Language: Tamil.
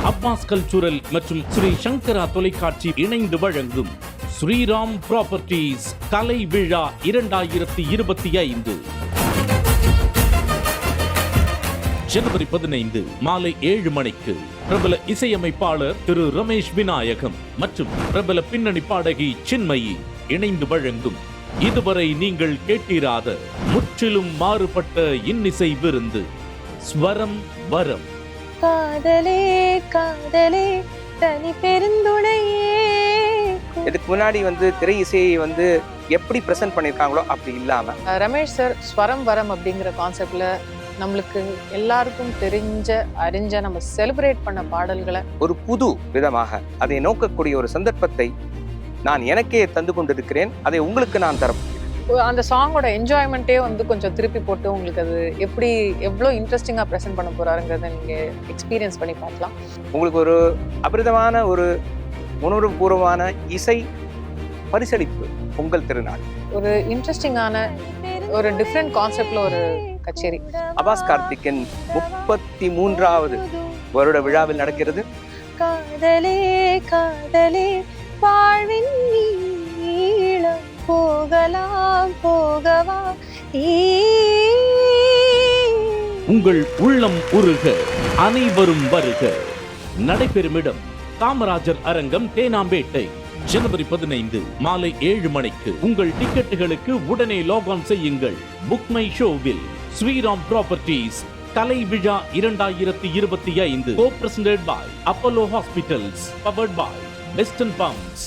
அப்பாஸ் கல்ச்சுரல் மற்றும் ஸ்ரீ சங்கரா தொலைக்காட்சி இணைந்து வழங்கும் ஸ்ரீராம் ப்ராப்பர்ட்டிஸ் கலை விழா 2025 ஜனவரி 15 மாலை 7 மணிக்கு பிரபல இசையமைப்பாளர் திரு ரமேஷ் விநாயகம் மற்றும் பிரபல பின்னணி பாடகி சின்மயி இணைந்து வழங்கும் இதுவரை நீங்கள் கேட்டிராத முற்றிலும் மாறுபட்ட இன்னிசை விருந்து ஸ்வரம் வரம். காதலே காதலே தனி பெருந்துணையே. இதுக்கு முன்னாடி திரை இசையை எப்படி பிரசன்ட் பண்ணிருக்காங்களோ அப்படி இல்லாம ரமேஷ் சார் ஸ்வரம் வரம் அப்படிங்கிற கான்செப்ட்ல நம்மளுக்கு எல்லாருக்கும் அறிஞ்ச நம்ம செலிப்ரேட் பண்ண பாடல்களை ஒரு புது விதமாக அதை நோக்கக்கூடிய ஒரு சந்தர்ப்பத்தை நான் எனக்கே தந்து கொண்டிருக்கிறேன். அதை உங்களுக்கு நான் தரேன். அந்த சாங்கோட என்ஜாய்மெண்ட்டே கொஞ்சம் திருப்பி போட்டு உங்களுக்கு அது எவ்வளோ இன்ட்ரெஸ்டிங்காக ப்ரெசென்ட் பண்ண போறாருங்கிறத நீங்க எக்ஸ்பீரியன்ஸ் பண்ணி பார்க்கலாம். உங்களுக்கு ஒரு அபரிதமான ஒரு உணர்வுபூர்வமான இசை பரிசளிப்பு பொங்கல் திருநாள். ஒரு இன்ட்ரெஸ்டிங்கான ஒரு டிஃப்ரெண்ட் கான்செப்ட்ல ஒரு கச்சேரி. அபாஸ் கார்த்திக்கின் 33வது வருட விழாவில் நடக்கிறது. காதலே காதலே வாழ்வின் நீளம் போகலாம் போகவா. உங்கள் உள்ளம் உருக அனைவரும் வருக. நடைபெறும் இடம் காமராஜர் அரங்கம், தேனாம்பேட்டை. ஜனவரி 15 மாலை 7 மணிக்கு. உங்கள் டிக்கெட்டுகளுக்கு உடனே லாக் செய்யுங்கள். புக் மை ஷோவில். ஸ்ரீராம் ப்ராப்பர்ட்டிஸ் கலை விழா 2025 co-presented by Apollo Hospitals, powered by Western Pumps.